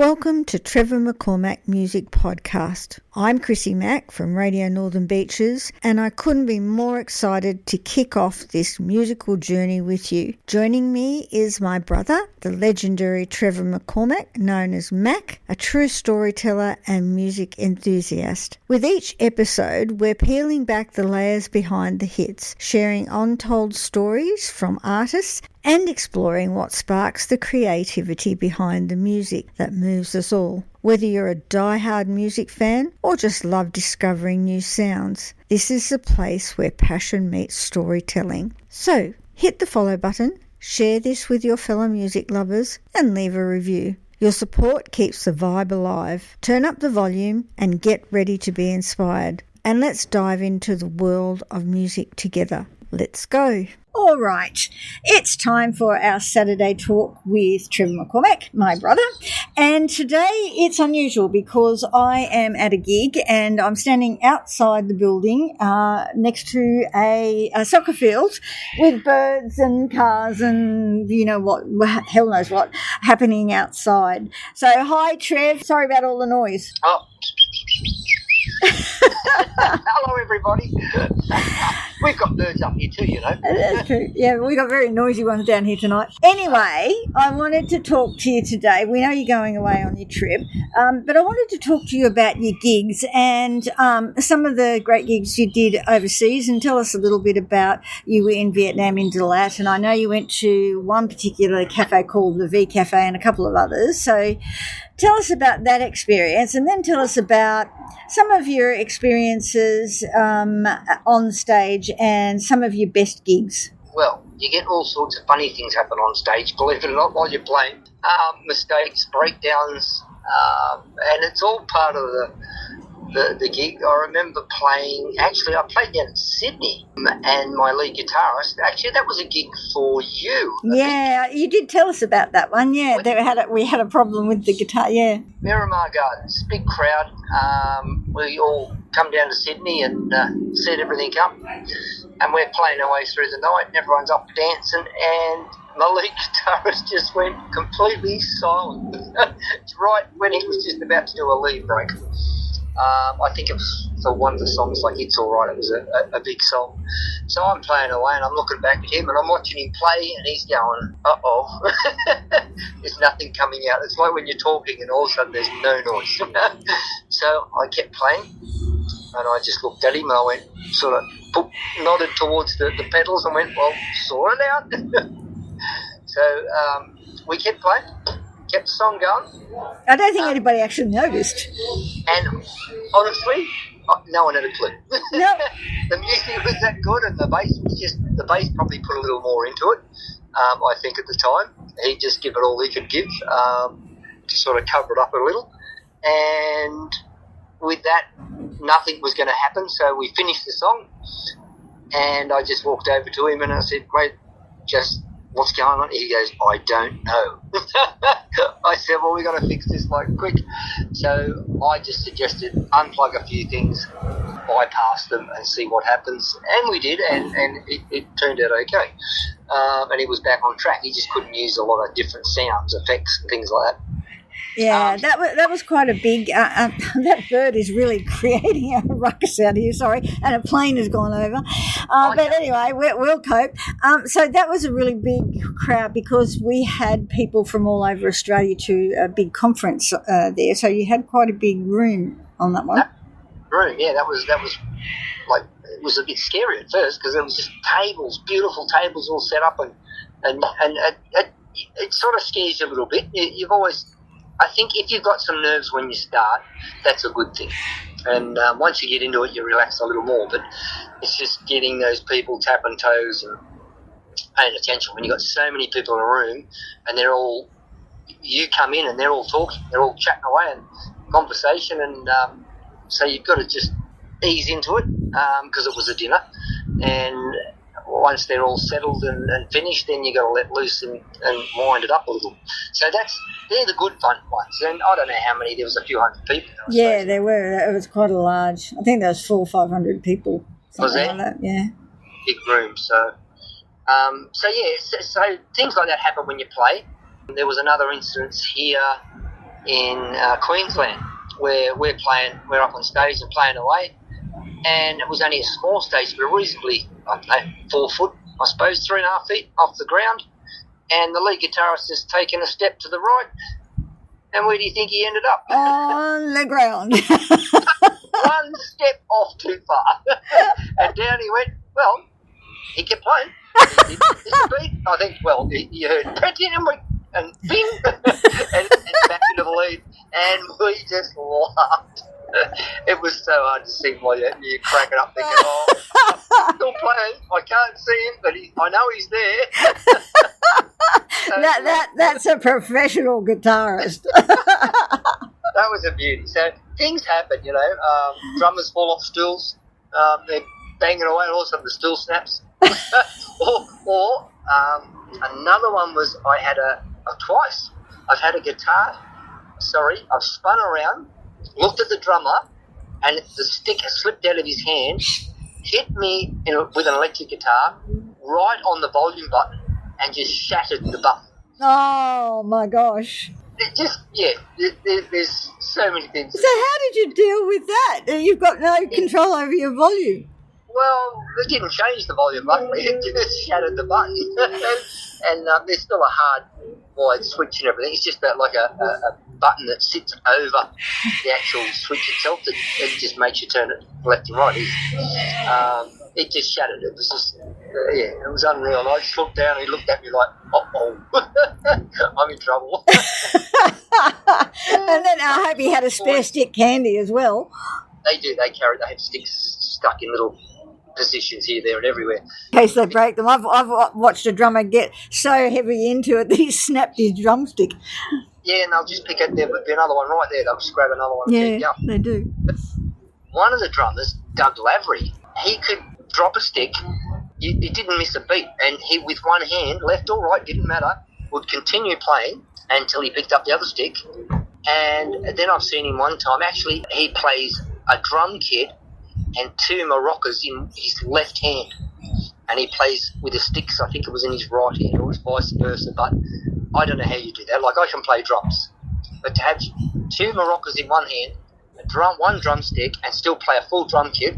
Welcome to Trevor McCormack Music Podcast. I'm Chrissy Mack from Radio Northern Beaches, and I couldn't be more excited to kick off this musical journey with you. Joining me is my brother, the legendary Trevor McCormack, known as Mac, a true storyteller and music enthusiast. With each episode, we're peeling back the layers behind the hits, sharing untold stories from artists and exploring what sparks the creativity behind the music that moves us all. Whether you're a die-hard music fan or just love discovering new sounds, this is the place where passion meets storytelling. So, hit the follow button, share this with your fellow music lovers, and leave a review. Your support keeps the vibe alive. Turn up the volume and get ready to be inspired. And let's dive into the world of music together. Let's go. All right, it's time for our Saturday talk with Trevor McCormack, my brother. And today it's unusual because I am at a gig and I'm standing outside the building next to a soccer field with birds and cars and you know what, hell knows what, happening outside. So hi, Trev. Sorry about all the noise. Oh. Hello, everybody. We've got birds up here too, you know. That's true. Yeah, we've got very noisy ones down here tonight. Anyway, I wanted to talk to you today. We know you're going away on your trip, but I wanted to talk to you about your gigs and some of the great gigs you did overseas, and tell us a little bit about you were in Vietnam in Dalat, and I know you went to one particular cafe called the V Cafe and a couple of others. So tell us about that experience, and then tell us about some of your experiences on stage and some of your best gigs. Well, you get all sorts of funny things happen on stage, believe it or not, while you're playing. Mistakes, breakdowns, and it's all part of the gig. I remember I played down in Sydney, and my lead guitarist, actually that was a gig for you. Yeah, you did tell us about that one, yeah. We had a problem with the guitar, yeah. Miramar Gardens, big crowd. We all come down to Sydney and set everything up, and we're playing our way through the night, and everyone's up dancing, and my lead guitarist just went completely silent. Right when he was just about to do a lead break. I think it was for one of the songs like It's Alright, it was a big song. So I'm playing away and I'm looking back at him and I'm watching him play and he's going, uh-oh, there's nothing coming out. It's like when you're talking and all of a sudden there's no noise. So I kept playing and I just looked at him and I went, nodded towards the pedals and went, well, sort it out. So we kept playing. Kept the song going. I don't think anybody actually noticed. And honestly, no one had a clue. No. The music was that good, and the bass probably put a little more into it. I think at the time he just give it all he could give to sort of cover it up a little. And with that, nothing was going to happen. So we finished the song, and I just walked over to him and I said, "Mate, what's going on?" He goes, "I don't know." I said, "Well, we got to fix this like quick." So I just suggested unplug a few things, bypass them and see what happens. And we did, and it turned out okay. And he was back on track. He just couldn't use a lot of different sounds, effects and things like that. Yeah, that was quite a big. That bird is really creating a ruckus out here. Sorry, and a plane has gone over. But anyway, we'll cope. So that was a really big crowd because we had people from all over Australia to a big conference there. So you had quite a big room on that one. Room, yeah, that was like, it was a bit scary at first because there was just tables, beautiful tables all set up, and it sort of scares you a little bit. You've always. I think if you've got some nerves when you start, that's a good thing. And once you get into it, you relax a little more. But it's just getting those people tapping toes and paying attention. When you've got so many people in a room and you come in and they're all talking, they're all chatting away and conversation. And so you've got to just ease into it because it was a dinner. And once they're all settled and finished, then you got to let loose and wind it up a little. So they're the good fun ones. And I don't know how many, there was a few hundred people. Yeah, there were. It was quite a large, I think there was 400 or 500 people. Was there? Like that, yeah. Big room. So things like that happen when you play. There was another instance here in Queensland, where we're up on stage and playing away, and it was only a small stage, but reasonably, 4 foot, I suppose, 3.5 feet off the ground, and the lead guitarist has taken a step to the right, and where do you think he ended up? On the ground. One step off too far, and down he went. Well, he kept playing. He did his beat. I think, well, you heard platinum and bing, and back into the lead, and we just laughed. It was so hard to see while you're cracking up thinking, I'm still playing. I can't see him, but I know he's there. So, that's a professional guitarist. That was a beauty. So things happen, drummers fall off stools. They're banging away, and all of a sudden the stool snaps. or another one was twice. I've had a guitar. I've spun around, looked at the drummer, and the stick has slipped out of his hand, hit me with an electric guitar right on the volume button, and just shattered the button. Oh my gosh. There's so many things. So how did you deal with that? You've got no control over your volume. Well, they didn't change the volume button. It just shattered the button. and there's still a hard wide switch and everything. It's just like a button that sits over the actual switch itself that it just makes you turn it left and right. It just shattered. It was just, it was unreal. I just looked down and he looked at me like, uh-oh, I'm in trouble. And then I hope he had a spare stick handy as well. They do. They have sticks stuck in little positions here, there and everywhere. In case they break them. I've watched a drummer get so heavy into it that he snapped his drumstick. Yeah, and they'll just pick it. There would be another one right there. They'll just grab another one and pick it up. They do. But one of the drummers, Doug Lavery, he could drop a stick. He didn't miss a beat, and he, with one hand, left or right, didn't matter, would continue playing until he picked up the other stick. And then I've seen him one time. Actually, he plays a drum kit and 2 maracas in his left hand, and he plays with the sticks. I think it was in his right hand, or vice versa. But I don't know how you do that. Like, I can play drums, but to have 2 maracas in one hand, one drumstick, and still play a full drum kit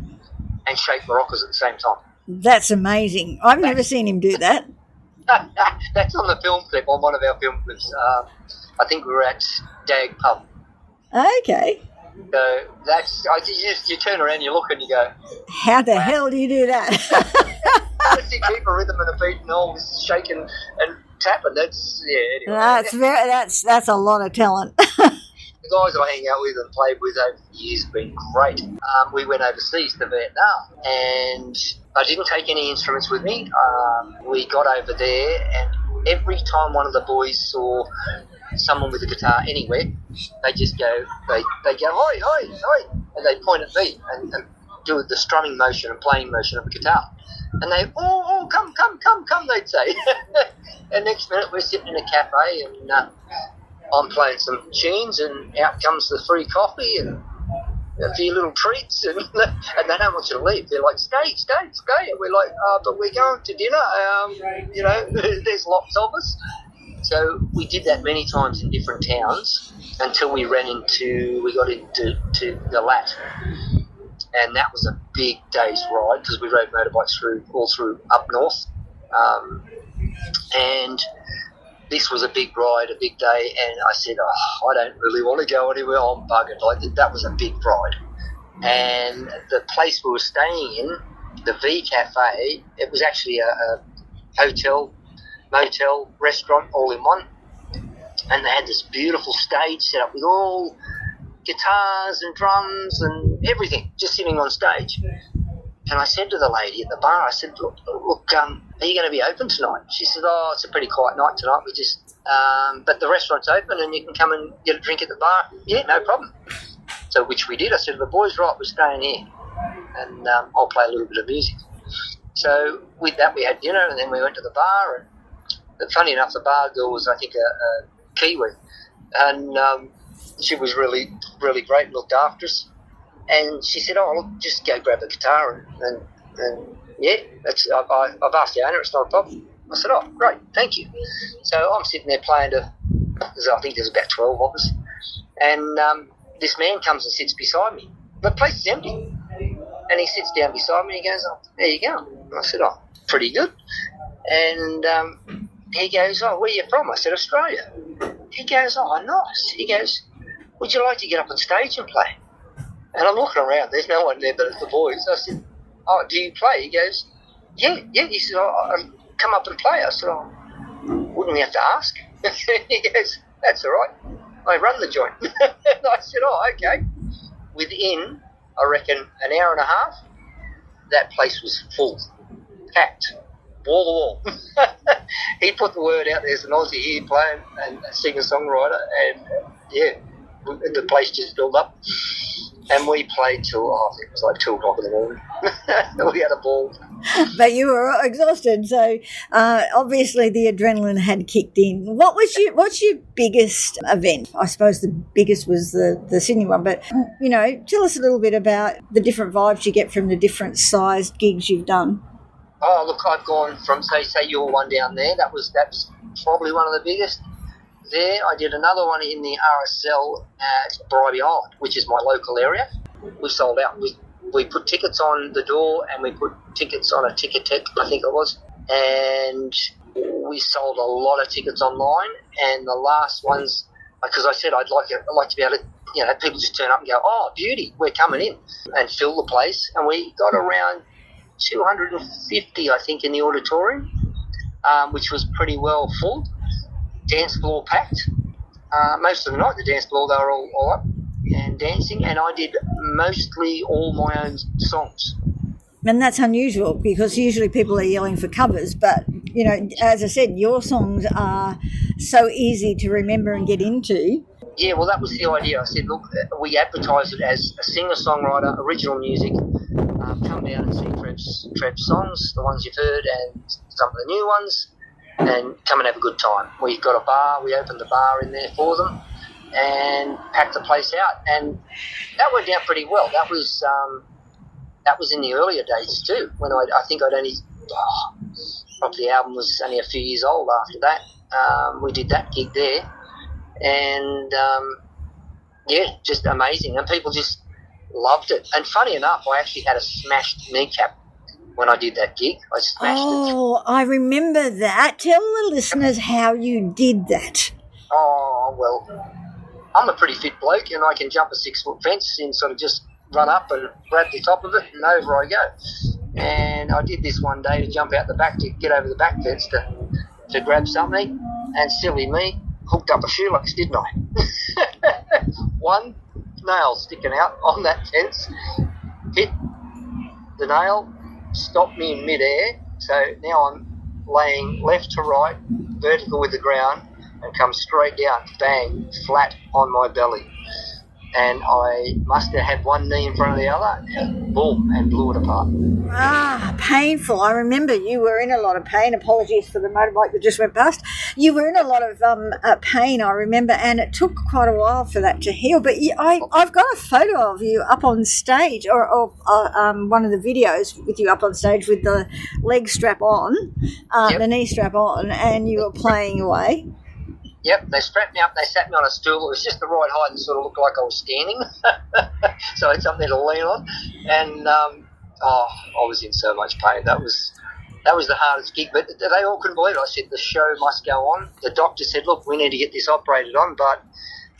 and shake maracas at the same time. That's amazing. I've never seen him do that. That's on the film clip, on one of our film clips. I think we were at Dag Pub. Okay. So you turn around, you look, and you go, how the hell do you do that? You keep a rhythm and a beat and always shaking and tapping. Anyway. That's a lot of talent. The guys I hang out with and played with over the years have been great. We went overseas to Vietnam, and I didn't take any instruments with me. We got over there, and every time one of the boys saw someone with a guitar anywhere, they just go, they go, "Hoi, hoi, hoi," and they point at me and do the strumming motion and playing motion of the guitar. And they, oh, come, they'd say. And next minute we're sitting in a cafe, and I'm playing some tunes, and out comes the free coffee and a few little treats, and they don't want you to leave. They're like, stay. And we're like, but we're going to dinner. There's lots of us. So we did that many times in different towns until we got into Galat. And that was a big day's ride because we rode motorbikes all through up north. And this was a big ride, a big day, and I said, I don't really want to go anywhere. I'm buggered. That was a big ride. And the place we were staying in, the V Cafe, it was actually a hotel, motel, restaurant, all in one. And they had this beautiful stage set up with all guitars and drums and everything, just sitting on stage. And I said to the lady at the bar, I said, look, are you going to be open tonight? She said, it's a pretty quiet night tonight. We just, but the restaurant's open and you can come and get a drink at the bar. Yeah, no problem. So, which we did. I said to the boys, right, we're staying here, and I'll play a little bit of music. So with that, we had dinner, and then we went to the bar. And funny enough, the bar girl was, I think, a Kiwi, and she was really, really great and looked after us. And she said, look, just go grab a guitar. And yeah, I've asked the owner, it's not a problem. I said, great, thank you. So I'm sitting there playing I think there's about 12 of us. And this man comes and sits beside me. The place is empty. And he sits down beside me and he goes, "Oh, there you go." And I said, "Oh, pretty good." And he goes, "Oh, where are you from?" I said, "Australia." He goes, "Oh, nice." He goes, "Would you like to get up on stage and play?" And I'm looking around. There's no one there but it's the boys. I said, "Oh, do you play?" He goes, Yeah. He said, "I'll come up and play." I said, "Oh, wouldn't we have to ask?" He goes, "That's all right. I run the joint." And I said, "Oh, okay." Within, I reckon, an hour and a half, that place was full, packed, wall to wall. He put the word out, there's an Aussie here playing and a singer-songwriter, and the place just filled up. And we played till, I think it was like 2 o'clock in the morning. We had a ball. But you were exhausted, so obviously the adrenaline had kicked in. What's your biggest event? I suppose the biggest was the Sydney one, but, tell us a little bit about the different vibes you get from the different sized gigs you've done. Oh, look, I've gone from, say your one down there, that's probably one of the biggest. There, I did another one in the RSL at Bribey Island, which is my local area. We sold out. We put tickets on the door and we put tickets on a ticket tech, I think it was, and we sold a lot of tickets online. And the last ones, because I said I'd like to be able to, people just turn up and go, "Oh, beauty, we're coming in," and fill the place. And we got around 250, I think, in the auditorium, which was pretty well full. Dance floor packed. Most of the night, the dance floor, they were all up and dancing, and I did mostly all my own songs. And that's unusual because usually people are yelling for covers, but, as I said, your songs are so easy to remember and get into. Yeah, well, that was the idea. I said, look, we advertised it as a singer-songwriter, original music. Come down and see Trev's songs, the ones you've heard, and some of the new ones, and come and have a good time. We've got a bar. We opened the bar in there for them and packed the place out. And that went down pretty well. That was in the earlier days too, when I think I'd only... probably the album was only a few years old after that. We did that gig there. And, just amazing. And people just loved it. And funny enough, I actually had a smashed kneecap when I did that gig. I smashed it. Oh, I remember that. Tell the listeners how you did that. Oh, well, I'm a pretty fit bloke and I can jump a 6-foot fence and sort of just run up and grab the top of it and over I go. And I did this one day to jump out the back to get over the back fence to grab something, and silly me, hooked up a shoelace, didn't I? One nail sticking out on that fence, hit the nail, stopped me in midair, so now I'm laying left to right, vertical with the ground, and come straight down, bang, flat on my belly. And I must have had one knee in front of the other, and boom, and blew it apart. Ah, painful. I remember you were in a lot of pain. Apologies for the motorbike that just went past. You were in a lot of pain, I remember, and it took quite a while for that to heal. But I've got a photo of you up on stage, or one of the videos with you up on stage with the leg strap on, the knee strap on, and you were playing away. Yep, they strapped me up, they sat me on a stool. It was just the right height and sort of looked like I was standing. So I had something to lean on. And, I was in so much pain. That was the hardest gig. But they all couldn't believe it. I said, the show must go on. The doctor said, look, we need to get this operated on. But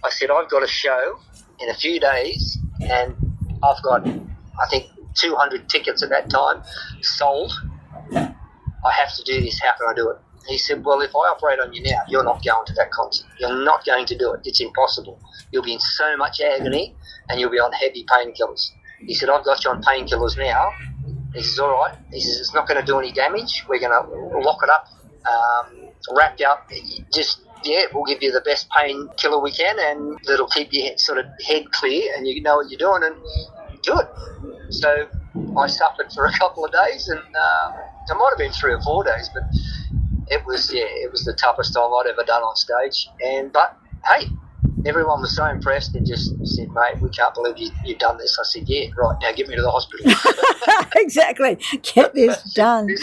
I said, I've got a show in a few days, and I've got, I think, 200 tickets at that time sold. I have to do this. How can I do it? He said, well, if I operate on you now, you're not going to that concert. You're not going to do it. It's impossible. You'll be in so much agony and you'll be on heavy painkillers. He said, I've got you on painkillers now. He says, all right. He says, it's not going to do any damage. We're going to lock it up, wrapped up. We'll give you the best painkiller we can, and that'll keep your sort of head clear and you know what you're doing, and do it. So I suffered for a couple of days, and it might have been 3 or 4 days, but it was the toughest time I'd ever done on stage. But hey, everyone was so impressed and just said, mate, we can't believe you've done this. I said, yeah, right, now get me to the hospital. Exactly, get this done.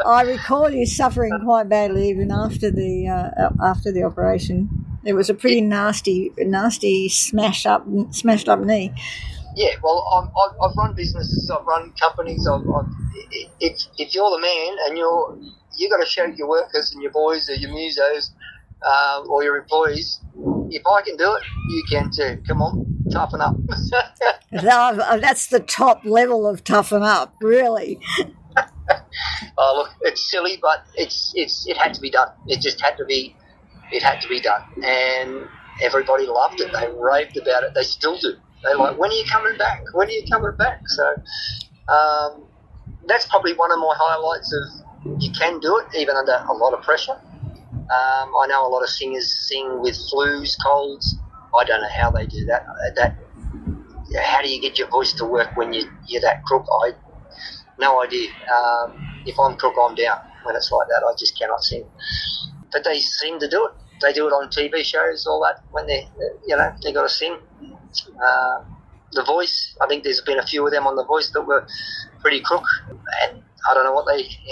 I recall you suffering quite badly even after the operation. It was a pretty nasty smashed up knee. Yeah, well, I've run businesses, I've run companies. If you're the man and you got to show your workers and your boys or your musos or your employees, if I can do it, you can too. Come on, toughen up. That's the top level of toughen up, really. Oh, look, it's silly, but it had to be done. It just had to be. It had to be done, and everybody loved it. They raved about it. They still do. They're like, when are you coming back? When are you coming back? So that's probably one of my highlights of you can do it, even under a lot of pressure. I know a lot of singers sing with flus, colds. I don't know how they do that. How do you get your voice to work when you're that crook? No idea. If I'm crook, I'm down. When it's like that, I just cannot sing. But they seem to do it. They do it on TV shows, all that, when they got to sing. The Voice, I think there's been a few of them on The Voice that were pretty crook, and I don't know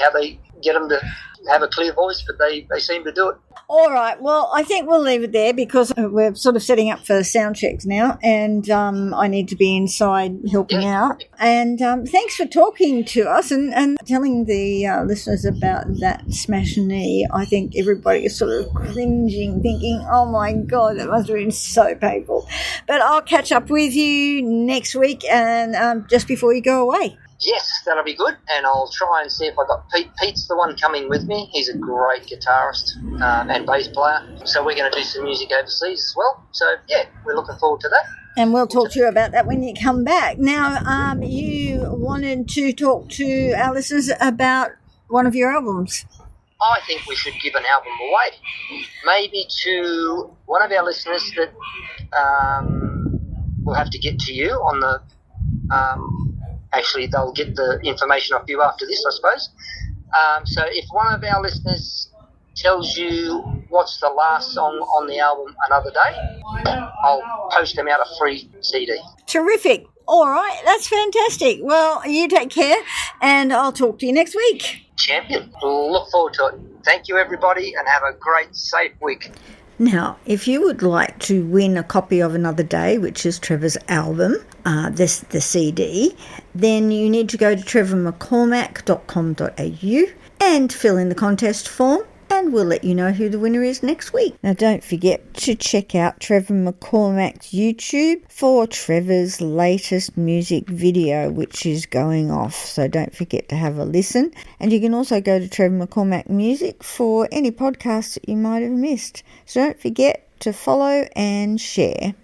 how they get them to have a clear voice, but they seem to do it. All right, well, I think we'll leave it there because we're sort of setting up for sound checks now, and I need to be inside helping out. And thanks for talking to us and telling the listeners about that smashed knee. I think everybody is sort of cringing, thinking, oh my God, that must have been so painful. But I'll catch up with you next week and just before you go away. Yes, that'll be good, and I'll try and see if I got Pete. Pete's the one coming with me. He's a great guitarist and bass player, so we're going to do some music overseas as well. So, yeah, we're looking forward to that. And we'll talk to you about that when you come back. Now, you wanted to talk to our listeners about one of your albums. I think we should give an album away, maybe to one of our listeners that we'll have to get to you on the... Actually, they'll get the information off you after this, I suppose. So if one of our listeners tells you what's the last song on the album Another Day, I'll post them out a free CD. Terrific. All right, that's fantastic. Well, you take care, and I'll talk to you next week. Champion. Look forward to it. Thank you, everybody, and have a great, safe week. Now, if you would like to win a copy of Another Day, which is Trevor's album, the CD, then you need to go to trevormccormack.com.au and fill in the contest form, and we'll let you know who the winner is next week. Now, don't forget to check out Trevor McCormack's YouTube for Trevor's latest music video, which is going off. So don't forget to have a listen. And you can also go to Trevor McCormack Music for any podcasts that you might have missed. So don't forget to follow and share.